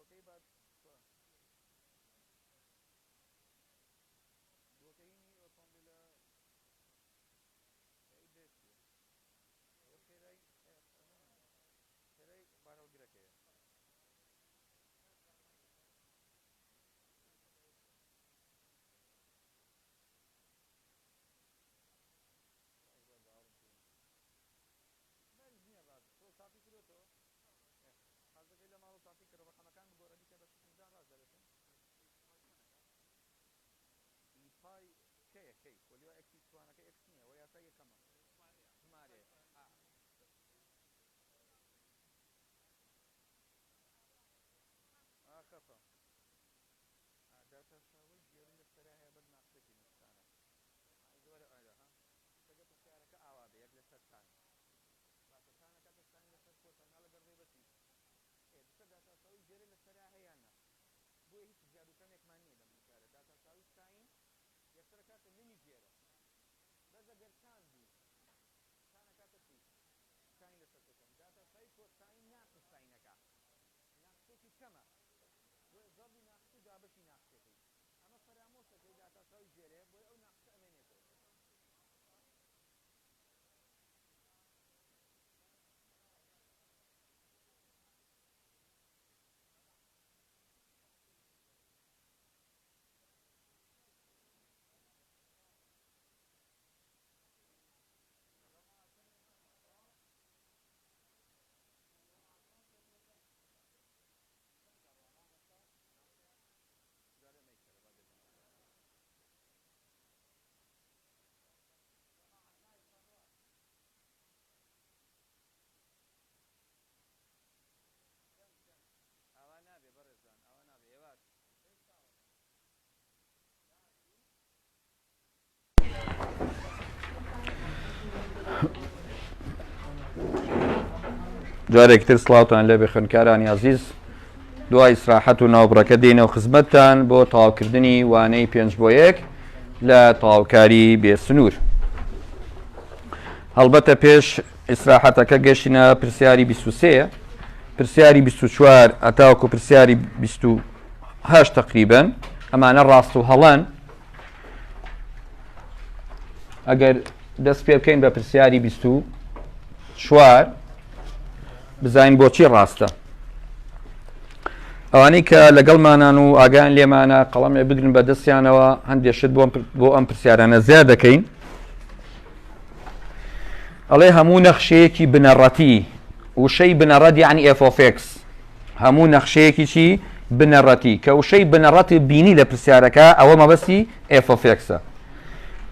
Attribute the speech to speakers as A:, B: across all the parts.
A: دووەکەی بعد دووەکەینی ئۆتۆمبیلە دێتیە ئەوە خێرای بارەڵگرەکەیە تاقی کردێتەوە حەزەکەی لە ماڵ و تاقی کرد ڕقەمەکان بگۆڕە دیکە بە 16 ڕاست دەبێتن ئیپای کەیە کەی وەلیوە ئەکسی توانەکە ئەکس نییە وە یاسا یەکەمە ژمارێ خەفە داتا شاوەی ژێری لە سەرا هەیە بەس ناقسێکی نوقسانە زۆرە ئایدا ها سەگە پرسیارەکە ئاوا بە یەک لەسەر تان باتەتانە کاتەستانی لەسەر کۆتەنا لەگەڵ ڕێبەتی دوسە داتا شاوەی ژێری لە سەرا هەیەیاننا بۆیە هیچ جادوکەمێکمان نییە لەم پرسیارە داتا شاوەی ساین یەکسەر کاتە نمی ژێرە بەس ئەگەر تان بوو تانە کاتە چی ساین لەسەر کۆتەنا داتا شاوەی کۆساین ناقص ساینەکە ناقسێکی کەمە ضربی ناقصی دابشی ناقصێکی ئەمە فەرامۆسەکەی داتا شاوەی ژێرەیە بۆی ئەو ناقصە ئەمێنێتەوە جارێکتر سڵاوتان لێ بێ خوێندکارانی عەزیز دوای ئیستراحەت و ناوبڕەکە دێنەوە خزمەتتان بۆ تەواوکردنی وانەی 5 لە تەواوکاری بێسنوور هەڵبەتە پێش ئیستراحەتەکە گەشتینە پرسیاری 23 پرسیاری 24 ئەتاوەکو پرسیاری 28 تقریبەن ئەمانە ڕاست و هەڵەن ئەگەر دەست پێ بکەین بە پرسیاری 24 بزانین بۆچی ڕاستە ئەوانەی کە لەگەڵمانان و ئاگان لێمانە قەڵەمێ بگرن بە دەستیانەوە هەندێشت بۆ ئەم پرسیارانە زیاد دەکەین ئەڵێ هەموو نەخشەیەکی بنەڕەتی وشەی بنەڕەت یعنی f of x هەموو نەخشەیەکی چی بنەڕەتی کە وشەی بنەڕەتی بینی لە پرسیارەکە ئەوە مەبەستی f of xە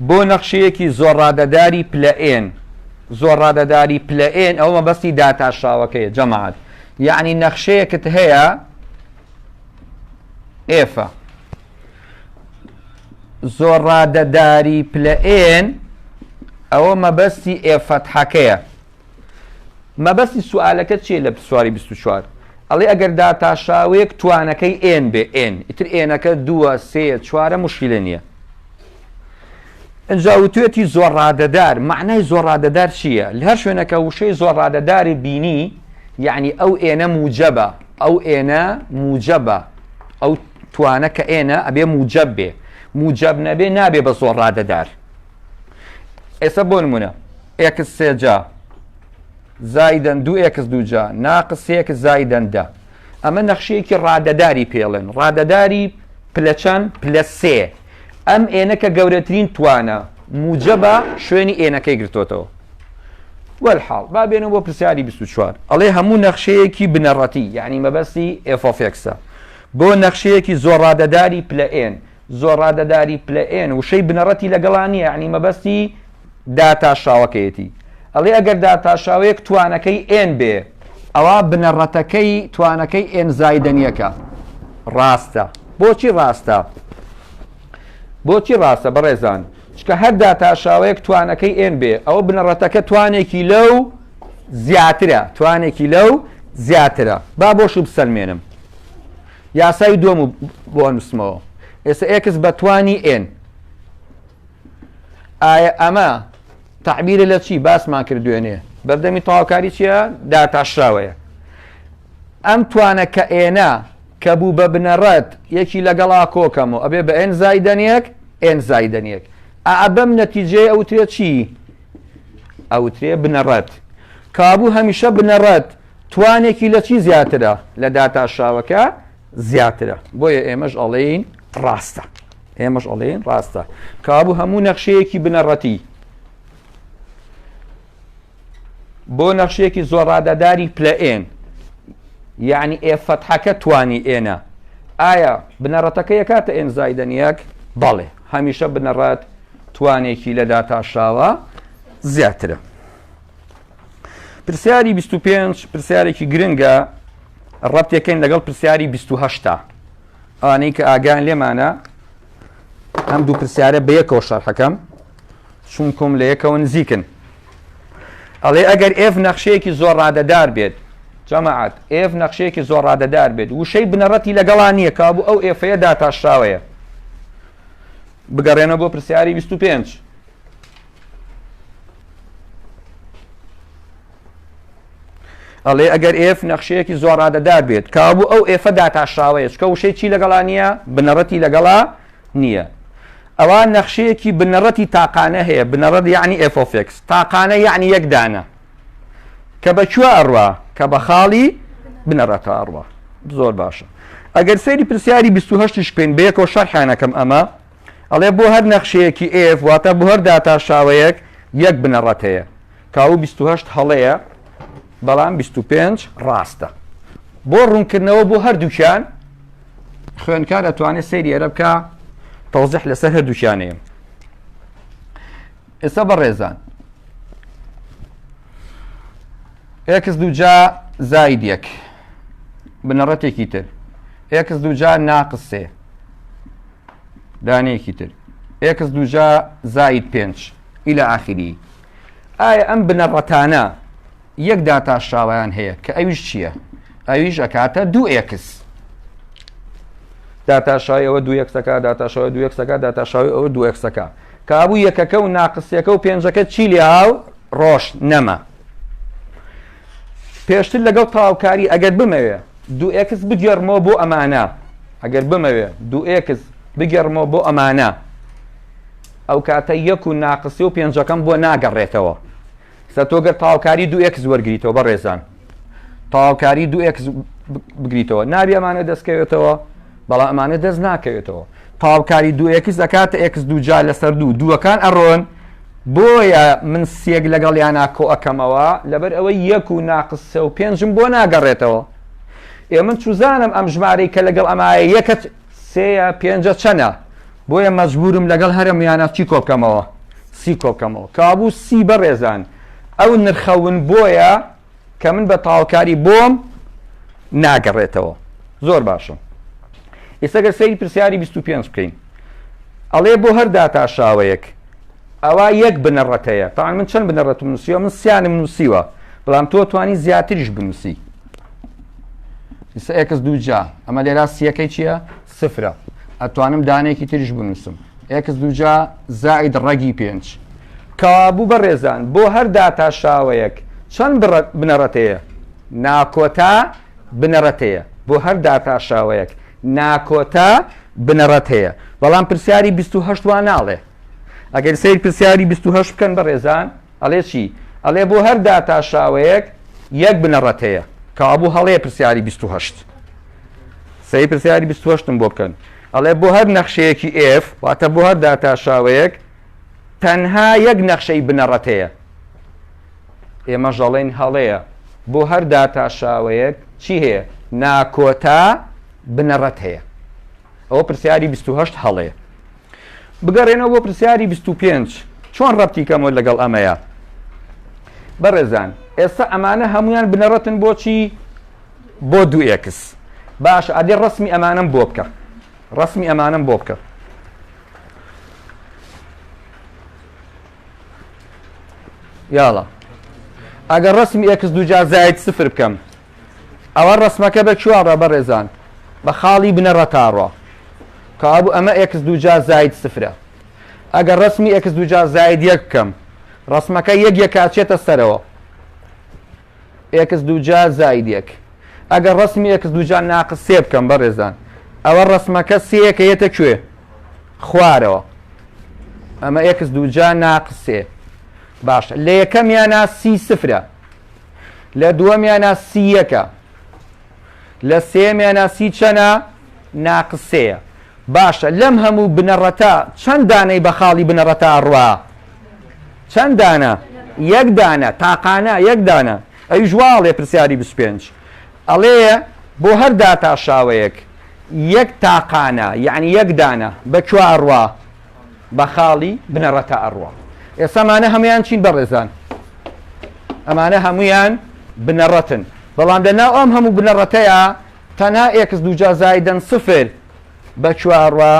A: بۆ نەخشەیەکی زۆر ڕادەداری پلە n زۆر ڕادەداری پلە n ئەوە مەبەستی داتاشاوەکەیە جەماعەت یعنی نەخشەیەکت هەیە f زۆر ڕادەداری پلە n ئەوە مەبەستی f فتحەکەیە مەبەستی سوالەکە چیە لە سواری 24 ئەڵێ ئەگەر داتاشاوەیەک توانەکەی n بێ n ئیتر ئێنەکە 2 3 4 مشکلە نییە ئەجا وتوێتی زۆر ڕادەدار معنای زۆر ڕادەدار چییە لە هەر شوێنەکە وشەی زۆر ڕادەداری بینی یعنی ئەو ئێنە موجەبە ئەو ئێنە موجەبە ئەو توانە کە ئێنە ئەبێ موجەب بێ موجەب نەبێ نابێ بە زۆر ڕادەدار ئێستا بۆ نمونە x 3 جا زایدەن 2 x 2 جا ناقص 1 زایدەن 10 ئەمە نەخشەیەکی ڕادەداری پێڵێن ڕادەداری پلە چەند پلە 3 ئەم ئێنەکە گەورەترین توانە موجەبە شوێنی ئێنەکەی گرتوتەوە وەلحاڵ با بێنەوە بۆ پرسیاری 24 ئەڵێ هەموو نەخشەیەکی بنەڕەتی یعنی مەبەستی f of xە بۆ نەخشەیەکی زۆر ڕادەداری پلە n زۆر ڕادەداری پلە n وشەی بنەڕەتی لەگەڵانیە یعنی مەبەستی داتاشاوەکەیەتی ئەڵێ ئەگەر داتاشاوەیەک توانەکەی n بێ ئەوە بنەڕەتەکەی توانەکەی n زایدەنیەکە ڕاستە بۆچی ڕاستە بۆچی ڕاستە بەڕێزان چکە هەر داتاشاوەیەک توانەکەی n بێ ئەوە بنەڕەتەکە توانێکی لەو زیاترە توانێکی لەو زیاترە با بۆشی بسەلمێنم یاسای دووەم بۆ نووسمەوە ئێستا x بە توانی n ئایا ئەمە تعبیرە لە چی باسمان کردوێنێ بەردەمی تەواوکاری چییە داتاشراوەیە ئەم توانە کە ئێنە کە بوو بە بنەڕەت یەکی لەگەڵا کۆکەمەوە ئەبێ بە ئێن زایدەنیەک ئێن زایدەنیەک ئەبەم نەتیجەی ئەوترێ چی؟ ئەوترێ بنەڕەت. کابوو هەمیشە بنەڕەت توانێکی لە چی زیاترە؟ لە داتاشاوەکە زیاترە. بۆیە ئێمەش ئەڵێین ڕاستە. ئێمەش ئەڵێین ڕاستە. کابوو هەموو نەخشەیەکی بنەڕەتی بۆ نەخشەیەکی زۆر ڕادەداری پلە ئێن یعنی ئێ فەتحەکە توانی ئێنە ئایا بنەڕەتەکە یەکاتە ئێن زایدەنیەک؟ بەڵێ هەمیشە بنەڕەت توانێکی لە داتاشاوە زیاترە. پرسیاری 25 پرسیارێکی گرنگە ڕەبتێکەین لەگەڵ پرسیاری 28 ئەوانەی کە ئاگیان لێمانە ئەم دوو پرسیارە بە یەکەوە شەرحەکەم چونکۆم لە یەکەوە نزیکن. ئەڵێ ئەگەر ئێف نەخشەیەکی زۆر ڕادەدار بێت جەماعەت ئێف نەخشەیەکی زۆر ڕادەدار بێت وشەی بنەڕەتی لەگەڵا نییە کابوو ئەو ئێفەیە داتاشراوەیە. بگەڕێنە بۆ پرسیاری 25 ئەڵێ ئەگەر ئێف نەخشەیەکی زۆر ڕادەدار بێت کابوو ئەو ئێفە داتاشراوەیە چکە وشەی چی لەگەڵا نییە؟ بنەڕەتی لەگەڵا نییە. ئەوان نەخشەیەکی بنەڕەتی تاقانە هەیە بنەڕەت یعنی ئێفۆفێکس تاقانە یعنی یەک دانە کە بەکوێ ئەڕوا کە بە خاڵی بنەڕەتە ئەڕوا. زۆر باشە. ئەگەر سەیری پرسیاری 28 بکەین بە یەکەوە شەرحیانەکەم ئەمە ئەڵێ بۆ هەر نەخشەیەکی ئێف واتە بۆ هەر داتاشاوەیەک یەک بنەڕەت هەیە کاو 28 هەڵەیە بەڵام 25 ڕاستە. بۆ ڕوونکردنەوە بۆ هەردووکیان خوێندکار ئەتوانێت سەیری ئێرە بکە تەوزیح لەسەر هەردووکیانەیە. ئێستا بەڕێزان ئێکس دووجا زاید یەک بنەڕەتێکی تر ئێکس دووجا ناقس سێ دانەیەکی تر ئێکس دووجا زاید 5 ئیلە ئاخری. ئایا ئەم بنەڕەتانە یەک داتاشاوەیان هەیە کە ئەویش چییە؟ ئەویش ئەکاتە دوو ئێکس داتاشاوی ئەوە دوو یەکسەکە داتاشاوی دوو یەکسەکە داتاشاوی ئەوە دوو یەکسەکە کابوو یەکەکە و ناقسیەکە و پێنجەکە چی لێ هاو ڕۆژ نەما. پێشتر لەگەڵ تەواوکاری ئەگەر بمەوێ دوو ئێکس بگەڕمەوە بۆ ئەمانە ئەگەر بمەوێ دوو ئێکس بگەڕمەوە بۆ ئەمانە ئەو کاتە یەک و ناقسی و پێنجەکەم بۆ ناگەڕێتەوە. سە تۆگەر تەواوکاری دوو ئێکس وەرگریتەوە بەڕێزان تەواوکاری دوو ئێکس بگریتەوە نابی ئەمانە دەستکەوێتەوە بەڵام ئەمانە دەست ناکەوێتەوە. تەواوکاری دوو ئێکس دەکاتە ئێکس دووجا لەسەر دوو دووەکان ئەڕۆن بۆیە من سێک لەگەڵیانە کۆ ئەەکەمەوە لەبەر ئەوەی یەک و ناقسە و پێنجم بۆ ناگەڕێتەوە. من چوزانم ئەم ژمارەی کە لەگەڵ ئەمایە یەکەت سێە پێنجە چەنە بۆیە مەجبورم لەگەڵ هەرەمیانە چی کۆبکەمەوە سی کۆبکەمەوە کابوو سی بەڕێزان ئەو نرخەون بۆیە کە من بە تەواوکاری بۆم ناگەڕێتەوە. زۆر باشە. ئێستاگەر سەیری پرسیاری 25 بکەین ئەڵێ بۆ هەر داتاشاوەیەک ئەوە یەک بنەڕەتەیە تاوان من چەند بنەڕەت نووسیوە من سیانم نووسیوە بەڵام تۆ توانی زیاتریش بنووسی. ئێستا ئێکس دووجا ئەمە لێرا سیەکەی چییە؟ سفرە ئەتوانم دانەیەکی تریش بنووسم ئێکس دووجا زائید ڕەگی 5 کابوو بەڕێزان بۆ هەر داتاشاوەیەک چەند بنەڕەتەیە؟ ناکۆتا بنەڕەتەیە بۆ هەر داتاشاوەیەک ناکۆتا بنەڕەت هەیە بەڵام پرسیاری 28 وان ناڵێ. ئەگەر سەیر پرسیاری 28 بکەن بەڕێزان ئەڵێ چی؟ ئەڵێ بۆ هەر داتاشاوەیەک یەک بنەڕەت هەیە کابوو هەڵەیە پرسیاری 28 سەیر پرسیاری 28 بۆ بکەن ئەڵێ بۆ هەر نەخشەیەکی ئێف واتە بۆ هەر داتاشاوەیەک تەنها یەک نەخشەی بنەڕەت هەیە. ئێمەش دەڵێن هەڵەیە بۆ هەر داتاشاوەیەک چی هەیە؟ ناکۆتا بنەڕەت هەیە. ئەوە پرسیاری 28 هەڵەیە. بگەڕێنەوە بۆ پرسیاری 25 چۆن ڕەبتی کەمەوە لەگەڵ ئەمەیە؟ بەڕێزان ئێستا ئەمانە هەمویان بنەڕەتن بۆچی؟ بۆ دوو ئێکس. باشە ئەدێ ڕسمی ئەمانم بۆ بکە ڕسمی ئەمانم بۆ بکە. یاڵە ئەگەر ڕسمی ئێکس دووجا زاید سفر بکەم ئەوە ڕسمەکە بە کوێڕە بەڕێزان؟ بە خاڵی بنەڕەتاڕە کابوو ئەمە ئێکس دووجا زاید سفرە. ئەگەر ڕسمی ئێکس دووجا زاید یەک بکەم ڕسمەکە یەک یەکاچێتە سەرەوە ئێکس دووجا زاید یەک ئەگەر ڕسمی ئێکس دووجان ناقس سێ بکەم بەڕێزان ئەوە ڕسمەکە سێکە یەتە کوێ خوارەوە ئەمە ئێکس دووجان ناقس سێ باشە لە یەکەمیانە سی سفرە لە دووەمیانە سی یەکە لە سێمیانە سی چەنە ناقس سێیە باشە لەم هەموو بنەڕەتە چەند دانەی بە خاڵی بنەڕەتە ڕوا چەند دانە یەک دانە تاقانە یەک دانە ئەی ژواڵێ پرسیاری 25 ئەڵێ بۆ هەر داتا شاوەیەک یەک تاقانە یعنی یەک دانە بەکوێ ئەڕوا بە خاڵی بنەڕەتە ئەڕوا ئێسامانە هەمویان چین بەڕێزان ئەمانە هەمویان بنەڕەتن بەڵام لەناو ئەم هەموو بنەڕەتەیە تەنها ئێکس دووجا زایدەن سفر بەکوێ ئەڕوا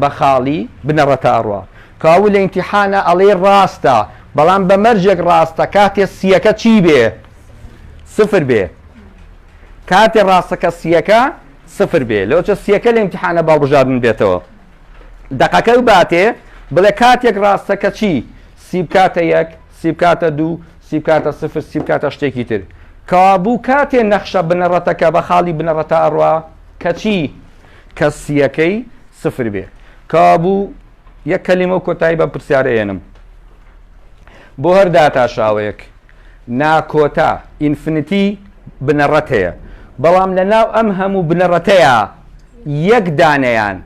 A: بە خاڵی بنەڕەتە ئەڕوا کاو لە ئیمتیحانە ئەڵێ ڕاستە بەڵام بە مەرجێک ڕاستە کاتێ سیەکە چی بێ سفر بێ کاتێ ڕاستەکە سیەکە سفر بێ لەوچە سیەکە لە ئیمتیحانە باڵبژاردن بێتەوە دەقەکە و باتێ بڵێ کاتێک ڕاستەکە چی سی بکاتە یەک سی بکاتە دوو سی بکاتە سفر سی بکاتە شتێکی تر کابوو کاتێ نەخشە بنەڕەتەکە بە خاڵی بنەڕەتە ئەڕوا کە چی کە سیەکەی سفر بێ کابوو یەک کەلیمە و کۆتایی بە پرسیارەێنم بۆ هەر داتا شاوەیەک ناکۆتا ئینفینیتی بنەڕەت هەیە بەڵام لە ناو ئەم هەموو بنەڕەتەیە یەک دانەیان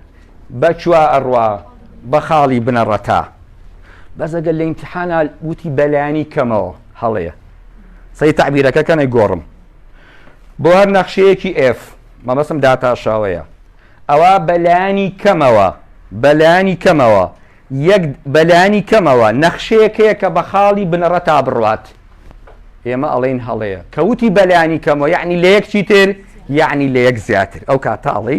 A: بەکوێ ئەڕوا بە خاڵی بنەڕەتە بەس ئەگەر لە ئیمتیحانە وتی بەلایانی کەمەوە هەڵەیە سەی تعبیرەکە کەنەی گۆڕم بۆ هەر نەخشەیەکی F مەبەسم داتا شاوەیە ئەوە بەلایانی کەمەوە بەلایانی کەمەوە یەک بەلایانی کەمەوە نەخشەیەکەیە کە بە خاڵی بنەڕەتا بڕوات ئێمە ئەڵێن هەڵەیە کەوتی بەلایانی کەمەوە یعنی لە یەک چی تر یعنی لە یەک زیاتر ئەو کاتە ئەڵێ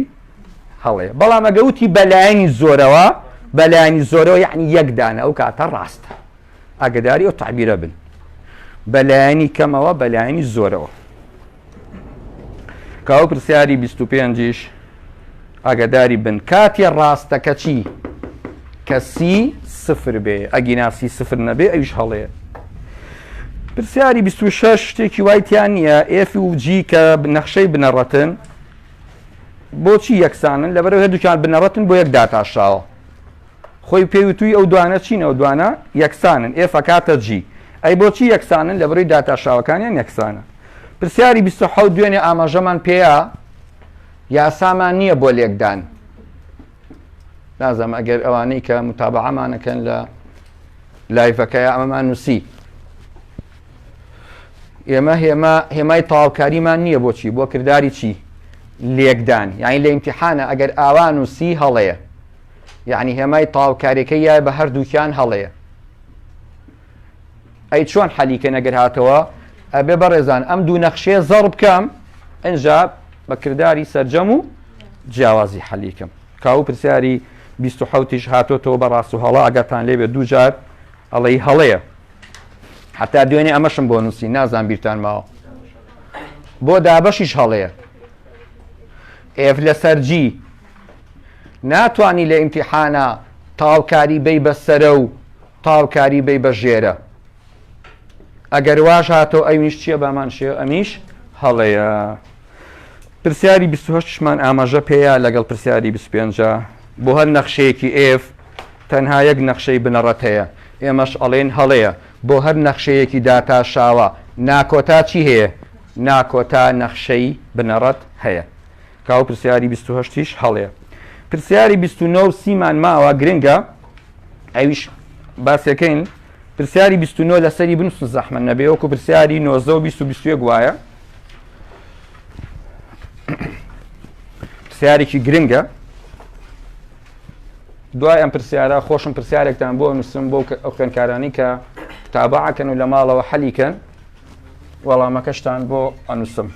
A: هەڵەیە بەڵام ئەگە وتی بەلایانی زۆرەوە بەلایانی زۆرەوە یعنی یەک دانە ئەو کاتە ڕاستە ئاگداری ئەو تعبیرە بن بەلایانی کەمەوە بەلایانی زۆرەوە کاو پرسیاری 25ش ئاگداری بن کاتێ ڕاستەکە چی کە سی سفر بێ ئەگیناسی سفر نەبێ ئەویش هەڵەیە پرسیاری 26 شتێکی وایتیان نییە ئێف و جی کە نەخشەی بنەڕەتن بۆچی یەکسانن لەبەرەوە هەردووکیان بنەڕەتن بۆ یەک داتاشاوە خۆی پێوتوی ئەو دوانە چینەوە دوانە یەکسانن ئێفە کاتە جی ئەی بۆچی یەکسانن لەبەرەوەی داتاشاوەکانیان یەکسانە پرسیاری 27 دوێنێ ئاماژەمان پێەیە یاسامان نییە بۆ لێکدان نازەم ئەگەر ئەوانەی کە متابعەمانەکەن لە لایڤەکەیە ئەمەمان نووسی ئێمە هێمای تەواوکاریمان نییە بۆچی بۆ کردداری چی لێکدان یعنی لە ئیمتیحانە ئەگەر ئاوا نووسی هەڵەیە یعنی هێمای تەواوکاریەکەی یای بە هەردووکیان هەڵەیە ئەی چۆن حەلیکە نەگەر هاتەوە ئەبێ بەڕێزان ئەم دوو نەخشەیە زەڕ بکەم ئەنجا بە کردداری سەرجەم و جیاوازی حەلیکەم کاو پرسیاری 27ش هاتۆتەوە بە ڕاست و هەڵا ئەگەرتان لێبێت دوو جار ئەڵەی هەڵەیە حتا دوێنێ ئەمەشم بۆ نووسی نازان بیرتان ماوە بۆ دابەشیش هەڵەیە ئێف لەسەر جی ناتوانی لە ئیمتیحانە تاوکاری بەی بە سەرە و تاوکاری بەی بە ژێرە ئەگەر واش هاتۆ ئەویش چییە بامان شێ ئەمیش هەڵەیە پرسیاری 28مان ئاماژە پێەیە لەگەڵ پرسیاری 25 بۆ هەر نەخشەیەکی ئێف تەنها یەک نەخشەی بنەڕەت هەیە ئێمەش ئەڵێن هەڵەیە بۆ هەر نەخشەیەکی داتا شاوە ناکۆتا چی هەیە ناکۆتا نەخشەی بنەڕەت هەیە کاو پرسیاری 28ش هەڵەیە پرسیاری 29 سیمان ماوە گرنگە ئەویش باسەکەین پرسیاری 29 لەسەری بنووسن زەحمە نەبێ وەکو پرسیاری 19 و 20 و 21 وایە پرسیارێکی گرنگە دوای ئەم پرسیارە خۆشم پرسیارێکتان بۆ نووسم بۆ ئەو خوێندکارانی کە تابعەکەن و لە ماڵەوە حەلیکەن وەڵامەکەشتان بۆ ئەنووسم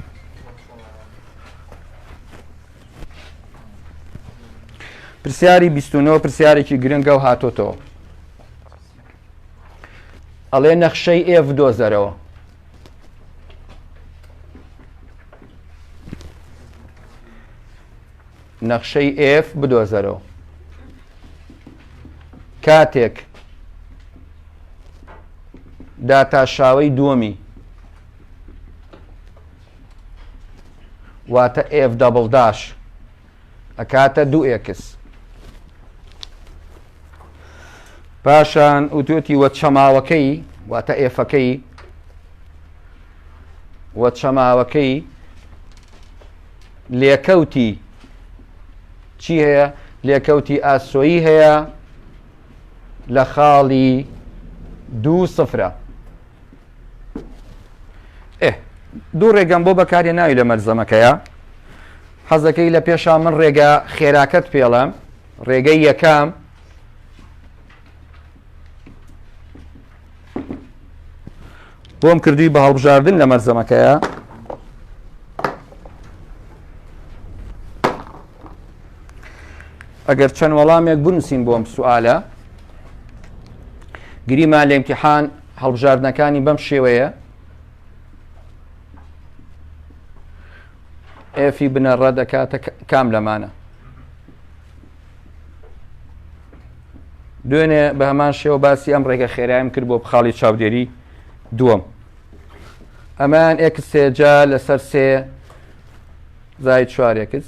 A: پرسیاری 29 پرسیارێکی گرنگە و هاتۆتەوە ئەڵێ نەخشەی ئێف دۆزەرەوە نەخشەی ئێف بدۆزەرەوە کاتێک داتاشاوەی دووەمی واتە f دەبڵ داش ئەکاتە 2x پاشان وتوتی وە چەماوەکەی واتە ئێفەکەی وە چەماوەکەی لێکەوتی چی هەیە؟ لێکەوتی ئاسۆیی هەیە لە خاڵی 2 سفرە. دوو ڕێگەم بۆ بەکارێ ناوی لە مەرزەمەکەیە. حەزەکەی لە پێشا من ڕێگە خێراکەت پێڵم. ڕێگەی یەکەم بۆم کردووی بە هەڵبژاردن لە مەرزەمەکەیە. ئەگەر چەند وەڵامێک بنووسین بۆم سوالە گریمان لە ئیمتیحان هەڵبژاردنەکانی بەم شێوەیە. ئێفی بنەڕە دەکاتە کام لەمانە. دوێنێ بە هەمان شێوە باسی ئەم ڕێگە خێرایم کرد بۆ خاڵی چاودێری دووەم. ئەمان ئێکس سێجا لەسەر سێ زای 4x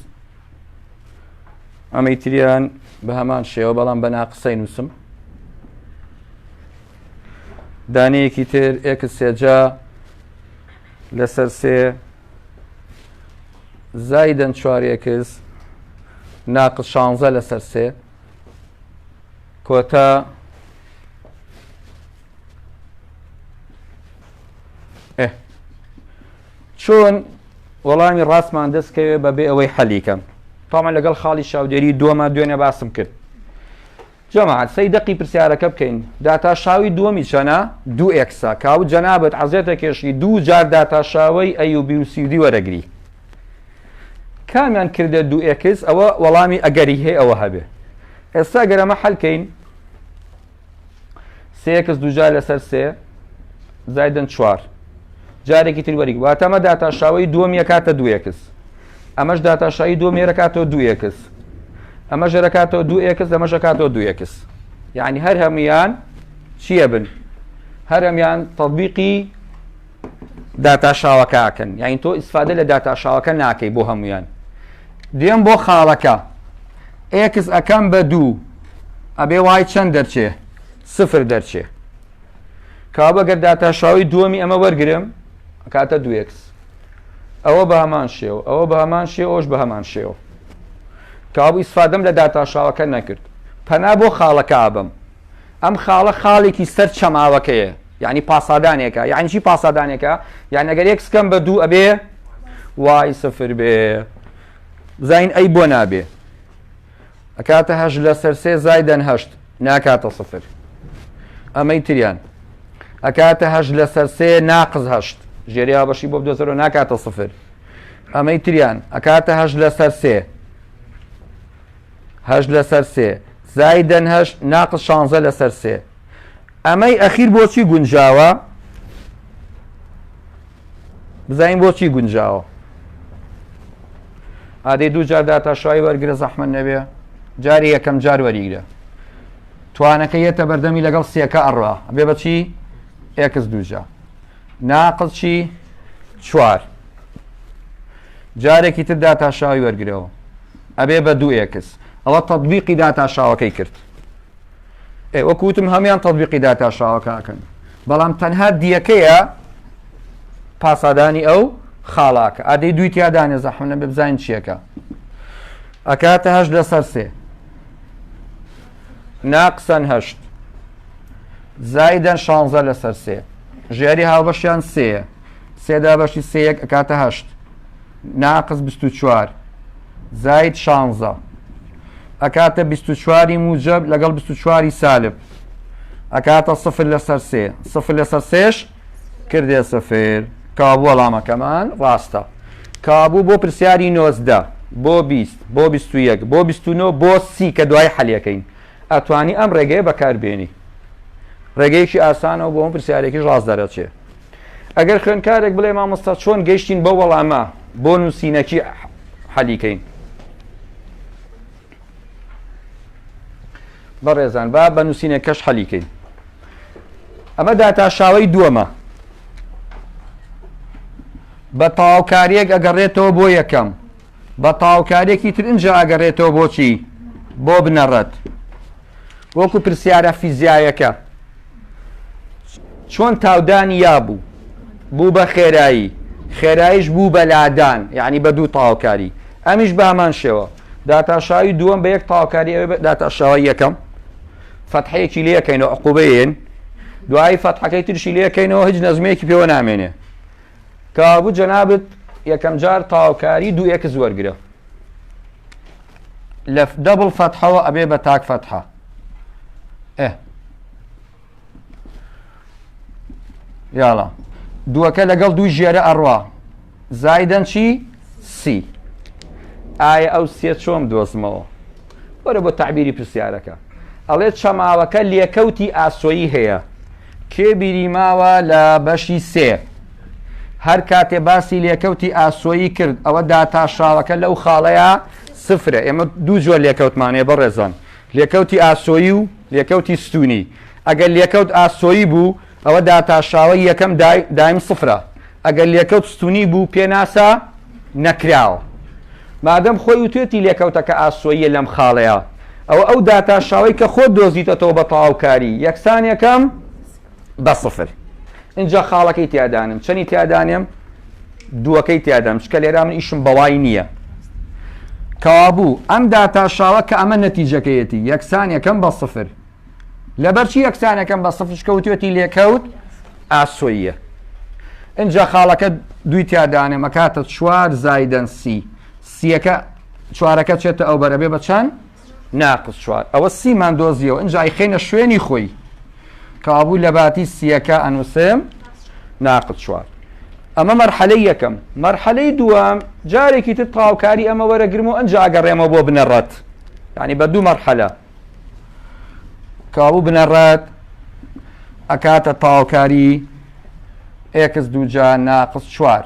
A: ئەمەی تریان بە هەمان شێوە بەڵام بە ناقسەی نووسم. دانەیەکی تر ئێکس سێجا لەسەر سێ زایدەن 4x ناقص 16 لەسەر سێ کۆتا چۆن وەڵامی ڕاستمان دەستکەوێ بەبێ ئەوەی حەلیکەم. تامان لەگەڵ خاڵی چاودێری دووەمە دوێنێ باسم کرد. جەماعەت سەی دەقی پرسیارەکە بکەین. داتاشاوی دووەمی چەنە؟ 2x کاوت جەنابەت حەزێتە کێشی 2 جار داتاشاوەی ئەی و بی و سی و دی وەرەگری. کامیان کردە 2x ئەوە وەڵامی ئەگەری هەیە ئەوە هەبێ. ئێستا گەر ئەمە حەلکەین 3x 2 جار لەسەر 3 زایدەن 4 جارێکی تر وەریگ واتە ئەمە داتاشاوی دووەمی ئەکاتە 2x ئەمەش داتاشایی دووەمی ڕەکاتەوە 2x ئەمەش ڕەکاتەوە 2x ئەمەش ڕەکاتەوە 2x یعنی هەر هەمویان چییە بن؟ هەر هەمیان تەطبیقی داتاشاوەکەکەن. یعنی تۆ ئیسفادە لە داتاشاوەکە ناکەی بۆ هەمویان. دێم بۆ خاڵەکە x ئەەکەم بە 2 ئەبێ وای چەند دەرچێ؟ 0 دەرچێ. کابەگەر داتاشاوی دووەمی ئەمە وەرگرم ئەکاتە 2x ئەوە بە هەمان شێوە ئەوە بە هەمان شێوە ئەوش بە هەمان شێوە. کابوو ئیسفادەم لە داتاشاوەکە نەکرد. پەنا بۆ خاڵەکە ئابم. ئەم خاڵە خاڵێکی سەر چەماوەکەیە. یعنی پاسادانێکە. یعنی چی پاسادانێکە؟ یعنی ئەگەر x کەم بە 2 ئەبێ وای 0 بێ. زاین ئەی بۆ نابێ. ئەکاتە 8 لەسەر 3 زایدەن 8 ناکاتە 0. ئەمەی تریان ئەکاتە 8 لەسەر 3 ناقص 8 ژێری بەشی بۆ بدۆزەرەوە ناکاتە 0. ئەمەی تریان ئەکاتە 8 لەسەر 3 8 لەسەر 3 زایدەن 8 ناقص 16 لەسەر 3. ئەمەی ئەخیر بۆچی گونجاوە؟ بزانین بۆچی گونجاوە. ئادەی 2 جار داتاشاوی وەرگرە زەحمەت نەبێ. جاری یەکەم جار وەریگرە. توانەکە یێتە بەردەمی لەگەڵ سێکە ئەڕوا ئەبێ بەچی؟ x 2 جا ناقص چی؟ 4 جارێکی تر داتاشاوی وەرگرەوە ئەبێ بە 2x ئەوە تەطبیقی داتاشاوەکەی کرد. وەکوتم هەمیان تەطبیقی داتاشاوەکەکەن بەڵام تەنها دیەکەیە پاسادانی ئەو خاڵاکە. ئادەی دوی تیادانێ زەحمەت نەبێ بزانین چیەکە. ئەکاتە 8 لەسەر 3 ناقسەن 8 زایدەن 16 لەسەر 3 ژێری هاوبەشیان 3 سێدا بەشی 3 ئەکاتە 8 ناقص 24 زاید 16 ئەکاتە 24 موجب لەگەڵ 24 سالب ئەکاتە 0 لەسەر 3 0 لەسەر 3 کردێ 0. کابوو وەڵامەکەمان ڕاستە. کابوو بۆ پرسیاری 19 بۆ 20 بۆ 21 بۆ 29 بۆ 30 کە دوای حەلیەکەین ئەتوانی ئەم ڕێگەیە بەکاربێنی. ڕێگەیەکی ئاسانەوە بۆ ئەم پرسیارێکی ڕاست دەرەچێ. ئەگەر خوێندکارێک بڵێ مامۆستا چۆن گەیشتین بە وەڵامە بۆ نووسینەکی حەلیکەین؟ بەڕێزان با بە نووسینەکەش حەلیکەین. ئەمە داتاشاوەی دووەمە بە تەواوکاریەک ئەگەڕێتەوە بۆ یەکەم بە تاوکارێکی تر اینجا ئەگەڕێتەوە بۆچی بۆ بنەڕەت وەکو پرسیارە فیزیایەکە چۆن تاودانی یابوو بوو بە خێرایی خێراییش بوو بە لادان یعنی بە دوو تاوکاری ئەمیش بامان شێوە داتاشاوی دووەم بە یەک تاوکاری ئەوێ داتاشاوی یەکەم فەتحەیەکی لێ یەکەینەوە عقوبەیەن دوایی فەتحەکەی ترشی لێ یەکەینەوە هیچ نەزمەیەکی پێوە نامێنێ کابوو جەنابەت یەکەم جار تاوکاری دوو ئێکس وەرگرە لە دەبڵ فەتحەوە ئەبێ بە تاک فەتحە یاڵا دووەکە لەگەڵ دوو ژێرە ئەڕوا زایدەن چی سی ئایا ئەو سێ چۆم دۆزمەوە وەرە بۆ تعبیری پرسیارەکە ئەڵێت چەماوەکە لێکەوتی ئاسۆیی هەیە کێ بیری ماوە لە بەشی سێ هەر کاتێ باسی لێکەوتی ئاسۆیی کرد ئەوە داتاشاوەکە لەو خاڵەیە سفرە ئێمە دوو جۆر لێکەوتمانێ بەڕێزان لێکەوتی ئاسۆیی و لێکەوتی ستونی ئەگەر لێکەوت ئاسۆیی بوو ئەوە داتاشاوی یەکەم دایم سفرە ئەگەر لێکەوت ستونی بوو پێناسا نەکراوە مادەم خۆی وتێتی لێکەوتەکە ئاسۆیە لەم خاڵەیە ئەو داتاشاوی کە خۆت دۆزیتەوە بە تەواوکاری یەکسان یەکەم بە سفر اینجا خاڵەکەی تیادانم چەنی تیادانم دووەکەی تیادام چکە لێرا من ئیشم بەوای نییە کەوابوو ئەم داتاشاوە کە ئەمە نەتیجەکەیەتی یەکسان یەکەم بە سفر لەبەرچی یەکسانەکەم بە سفر کەوتێتی لێکەوت ئاسۆیە اینجا خاڵەکە دوی تیادانێ مەکاتە چوار زایدەن سی سیەکە چوارەکە چێتە ئەو بەرەبێ بە چەند ناقص چوار ئەوە سیمان دۆزیەوە اینجا ئایخێنە شوێنی خۆی کابوو لە باتی سیەکە ئەنووسم ناقص چوار ئەمە مەرحەلەی یەکەم مەرحەلەی دووەم جارێکی تر تاوکاری ئەمە وەرەگرمەوە ئەنجا ئەگەڕێمە بۆ بنەڕەت یعنی بە دوو مەرحەلە کابوو بنەڕەت ئەکاتە تاوکاری ئێکس دووجا ناقص چوار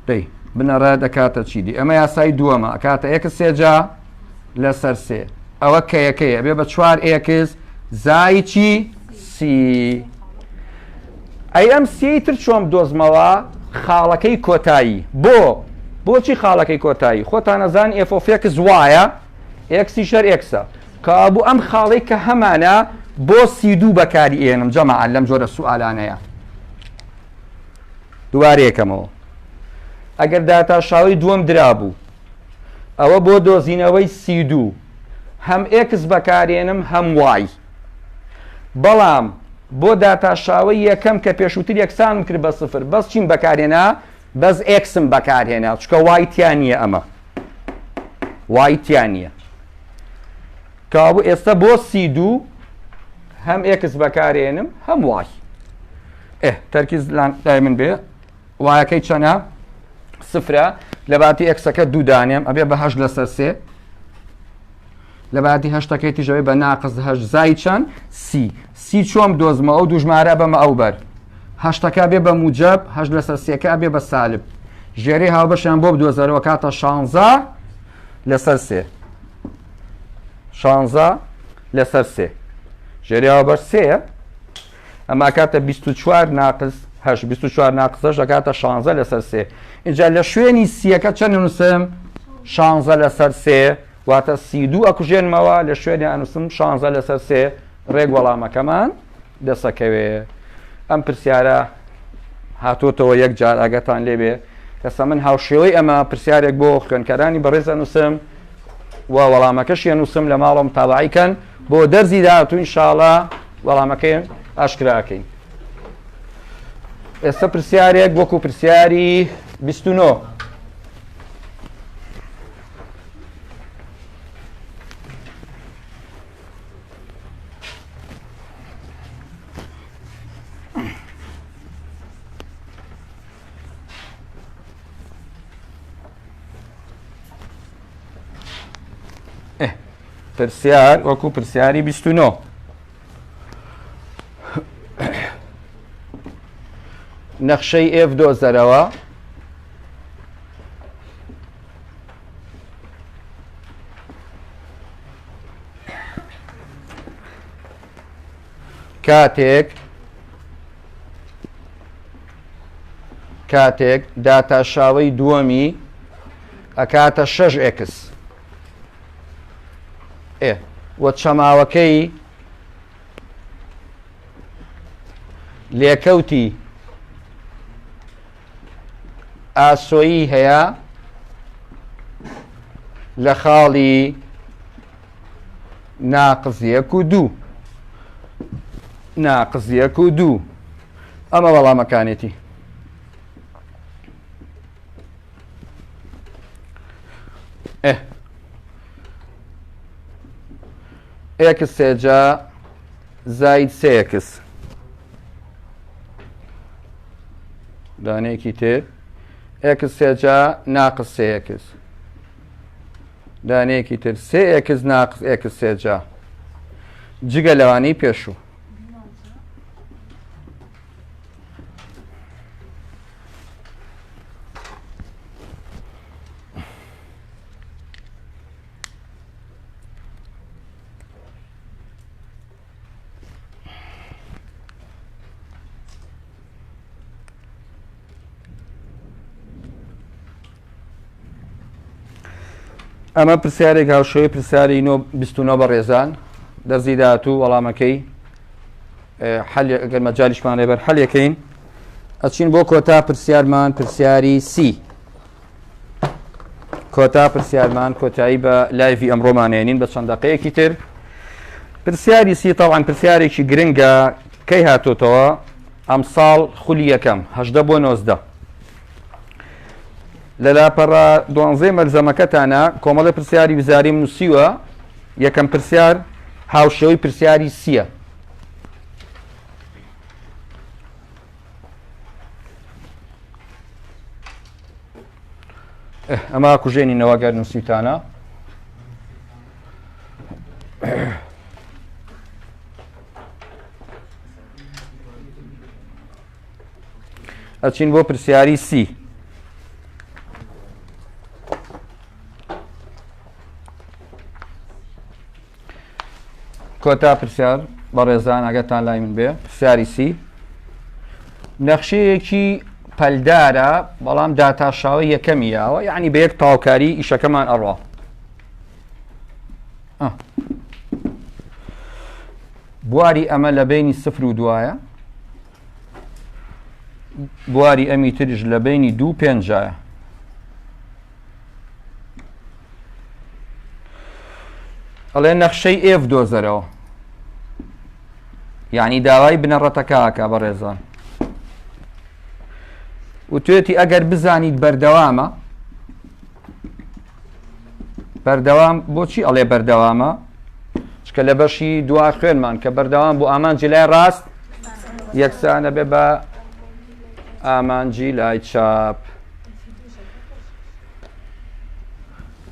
A: دەی بنەڕەت دەکاتە چیدی ئەمە یاسای دووەمە ئەکاتە ئێکس سێجا لەسەر سێ ئەوە کە یەکەیە بێ بە چوار ئێکس زای چی سی ئەی ئەم سێی تر چۆم دۆزمەوە خاڵەکەی کۆتایی بۆچی خاڵەکەی کۆتایی خۆتان نەزان ئێفۆفێکس وایە ئێکسی شەر ئێکسە کابوو ئەم خاڵەی کە هەمانە بۆ سی دوو بەکاری ئێنم جەماعەن لەم جۆرە سوالانەیە دووارە یەکەمەوە ئەگەر داتاشاوی دووەم درابوو ئەوە بۆ دۆزینەوەی سی دوو هەم ئێکس بەکارێنم هەم وای بەڵام بۆ داتاشاوی یەکەم کە پێشووتر یەکسانم کرد بە سفر بەس چیم بەکارهێنا بەس ئێکسم بەکارهێنا چکە وایتیان نییە ئەمە وایتیان نییە کابوو ئێستا بۆ سی دوو هەم ئێکس بەکارێنم هەم وای تەرکیز لای من بێ وایەکەی چەنە سفرە لە باتی ئێکسەکە دوو دانێم ئەبێ بە هەشت لەسەر سێ لە باتی هەشتەکەی تیژەوەی بە ناقص هەشت زای چەند سی چۆم دۆزمەوە ئەو دوژمارە بەمە ئەو بەر هەشتەکە بێ بە موجب هەشت لەسەر سێکە بێ بە سالب ژێرەی هاوبەشیان بۆ بدۆزەرەوە کاتە 16 لەسەر سێ 16 لەسەر سێ ژێری هاوبەش سێە ئەما کاتە 24 ناقص هەشت 24 ناقص هەشت دەکاتە 16 لەسەر سێ اینجا لە شوێنی سیەکە چەند نووسم 16 لەسەر سێ واتە سی دوو ئەکوژێنمەوە لە شوێنی ئەنووسم 16 لەسەر سێ ڕێک وەڵامەکەمان دەسەکەوێ ئەم پرسیارە هاتوۆتەوە یەک جار ئاگەتان لێبێ کەسە من هاوشێوەی ئەمە پرسیارێک بۆ خوێندکارانی بەڕێز ئەنووسم و وەڵامەکەشی ئەنووسم لە ماڵەوە متابعیکەن بۆ دەرزی داهاتوو ئینشاڵڵا وەڵامەکەی ئاشکراکەین ئێستا پرسیارێک وەکو پرسیاری 29 پرسیار وەکو پرسیاری 29 نەخشەی ئێف دۆزەرەوە کاتێک داتاشاوەی دووەمی ئەکاتە 6x وە چەماوەکەی لێکەوتی ئاسۆیی هەیە لە خاڵی ناقز 1 و 2 ناقز 1 و 2 ئەمە وەڵامەکانێتی. x سێجا زاید 3x دانەیەکی تر x سێجا ناقز 3x دانەیەکی تر 3x ناقز x سێجا جگە لەوانەی پێشوو. ئەمە پرسیارێک هاوشێوەی پرسیاری 29 بەڕێزان دەرزی داهاتوو وەڵامەکەی ئەگەر مەجالیشمان لێبەر حەلەکەین ئەچین بۆ کۆتا پرسیارمان پرسیاری سی. کۆتا پرسیارمان کۆتایی بە لایڤی ئەمڕۆمانێنین بە چەند دەقەیەکی تر. پرسیاری سی تەواان پرسیارێکی گرنگە کەی هاتۆتەوە ئەم ساڵ خولی یەکەم 18 بۆ 19 لە لاپەڕە 12 مەرزەمەکەتانە کۆمەڵی پرسیاری وزاریم نووسیوە. یەکەم پرسیار هاوشێوەی پرسیاری سیە. ئەمە کوژێنینەوە گەر نووسیتانە. ئەچین بۆ پرسیاری سی. کۆتا پرسیار بەڕێزان ئەگەتان لای من بێ پرسیاری سی نەخشەیەکی پەلدارە بەڵام داتاشاوی یەکەمیەوە یعنی بە یەک تاوکاری ئیشەکەمان ئەڕوا. بواری ئەمە لە بینی 0 و 2 بواری ئەمی تریش لە بینی 2 و 5 ئەڵێ نەخشەی ئێف دۆزەرەوە یعنی داوای بنەڕەتەکەکە بەڕێزان و توێتی ئەگەر بزانیت بەردەوامە بەردەوام بۆچی ئەڵێ بەردەوامە چکە لە بەشی دوا خوێنمان کە بەردەوام بۆ ئامانجی لای ڕاست یەکسانە بێ بە ئامانجی لای چاپ.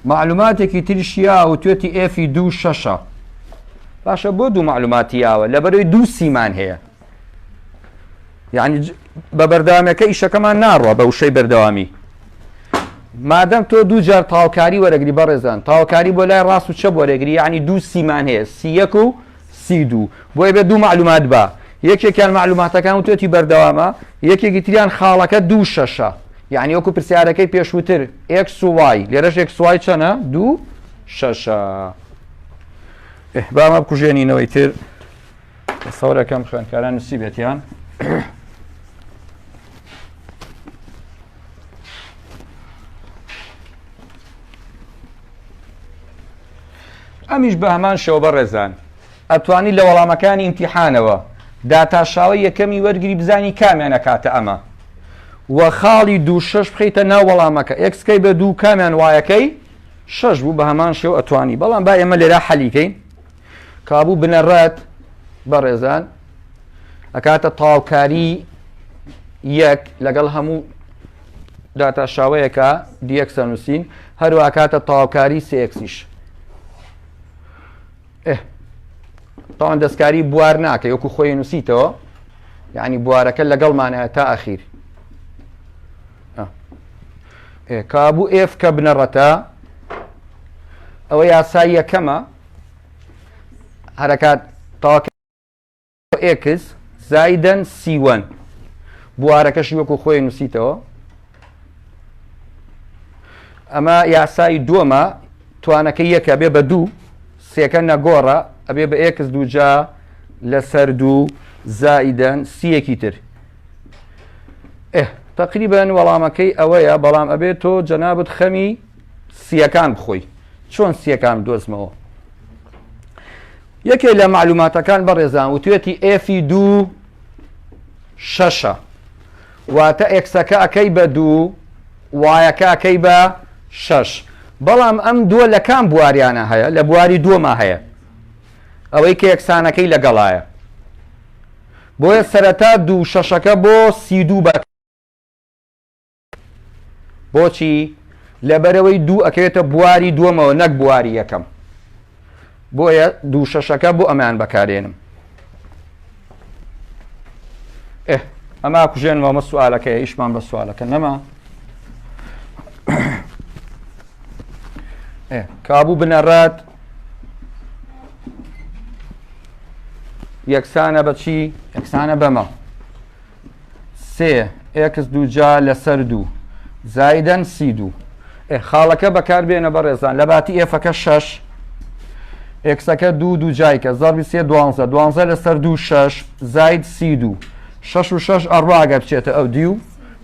A: معلوماتێکی تریشیا و توێتی ئێفی 2 6 باشە بۆ دوو معلوماتیاوە لەبەرەوەی 2 سیمان هەیە یعنی بە بەردەوامەکە ئیشەکەمان ناڕوە بە وشەی بەردەوامی مادەم تۆ 2 جار تاوکاری وەرەگری بەڕێزان تاوکاری بۆ لای ڕاست و چەپ وەرەگری یعنی 2 سیمان هەیە سی1 و سی2 بۆیە بێ 2 معلومات بە یەکێکیان معلوماتەکان و توێتی بەردەوامە یەکێکی تریان خاڵەکە 2 6 یعنی وەکو پرسیارەکەی پێشووتر x و y لێرەش x و y چەنە 2 6 بامە بکوژێنینەوەی تر سەورەکەم خوێندکاران نووسی بێتیان. ئەمیش بە هەمان شێوە بەڕێزان ئەتوانی لە وەڵامەکانی ئیمتیحانەوە داتاشاوی یەکەمی وەرگری بزانی کامیان ئەکاتە ئەمە وە خاڵی 2 6 بخەیتە ناو وەڵامەکە ئێکسکەی بە 2 کامیان وایەکەی 6 بوو بە هەمان شێو ئەتوانی بەڵام با ئێمە لێرە حەلیکەین کابوو بنەڕەت بەڕێزان ئەکاتە تاوکاری یەک لەگەڵ هەموو داتاشاوەیەکە دیەکسە نووسین هەروە کاتە تاوکاری سێکسیش تاوان دەستکاری بوار ناکە یەکو خۆی نووسیتەوە یعنی بوارەکە لەگەڵمانەیە تا ئەخیر کابوو ئێف کە بنەڕەتە ئەوە یاسای یەکەمە هەرەکات تاوەکە ئێکس زایدەن سی1 بوارەکەشی وەکو خۆی نووسیتەوە ئەمە یاسای دووەمە توانەکەی یەکە بێ بە دوو سێکە نەگۆڕە ئەبێ بە ئێکس دووجا لەسەر دوو زائیدەن سیەکی تر تقریبان وەڵامەکەی ئەوەیە بەڵام ئەبێت تۆ جەنابەت خەمی سیەکان بخۆی چۆن سیەکان دۆزمەوە یەکێک لە معلوماتەکان بەڕێزان وتوێتی ئێفی دوو شەشە واتە ئێکسەکە ئەەکەی بە دوو وایەکە ئەەکەی بە شەش بەڵام ئەم دووە لە کام بواریانە هەیە لە بواری دووەمە هەیە ئەوەی کە یەکسانەکەی لەگەڵایە بۆیە سەرەتا دوو شەشەکە بۆ سی2 بە بۆچی لەبەرەوەی دوو ئەکەوێتە بواری دووەمەوە نەک بواری یەکەم بۆیە دوو شەشەکە بۆ ئەمان بەکارێنم ئەما کوژێنەوە سوالەکە ئیشمان بە سوالەکە نەما کابوو بنەڕات یەکسانە بە چی؟ یەکسانە بەمە سێ ئێکس دووجا لەسەر دوو زایدەن سی2 خاڵەکە بەکاربێنە بەڕێزان لە باتی ئێفەکە 6 ئێکسەکە دوو جایکە زەربی سێ 12 لەسەر دوو 6 زاید سی2 6 و 6 ئەڕواگە بچێتە ئەو دی و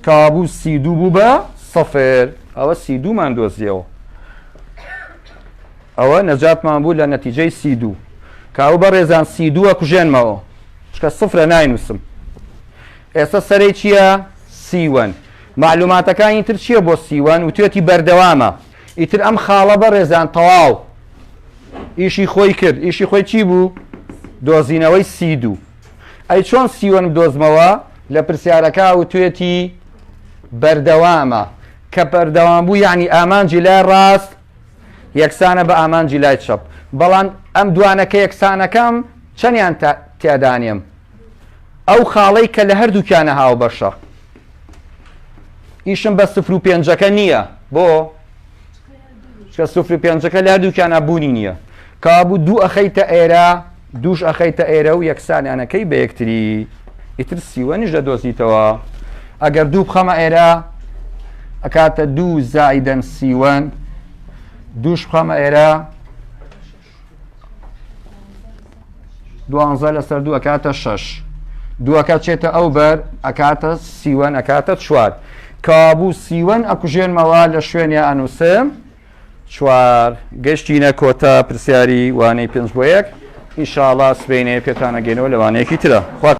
A: کابوو سی2 بوو بە سەفر ئەوە سی2 مان دۆزیەوە ئەوە نەجاتمان بوو لە نەتیجەی سی2 کاو بەڕێزان سی2 کوژێنمەوە چکە سفرە ناینووسم ئێستا سەرەی چییە؟ سی1 معلوماتەکانی تر چییە بۆ سی1 و توێتی بەردەوامە ئیتر ئەم خاڵە بەڕێزان تەواو ئیشی خۆی کرد ئیشی خۆی چی بوو؟ دۆزینەوەی سی2 ئەی چۆن سی1 بدۆزمەوە لە پرسیارەکە و توێتی بەردەوامە کە بەردەوام بوو یعنی ئامانجی لای ڕاست یەکسانە بە ئامانجی لای چەپ بەڵام ئەم دوانەکە یەکسانەکەم چەندیان تێدانیم ئەو خاڵەی کە لە هەردووکیانە هاو بەشە ئیشم بە 0.5 نییە بۆ چکە 0.5 لە هەردووکیانە بوونی نییە کابوو دوو ئەخەیتە ئێرە دووش ئەخەیتە ئێرە و یەکسانیانەکەی بە یەکتری ئیتر سی1 دەدۆزیتەوە ئەگەر دوو بخەمە ئێرە ئەکاتە 2 زائیدەن سی1 دووش بخەمە ئێرە 12 لەسەر دوو ئەکاتە 6 دووەکە چێتە ئەو بەر ئەکاتە سی1 ئەکاتە 4 کابوو سی1 ئەکوژێنمەوە لە شوێنی ئەنووسم 4 گەشتینە کۆتا پرسیاری وانەی 5 بۆ 1 ئینشاءڵڵا سبەینێ پێتانەگەێنەوە لەوانەیەکی ترە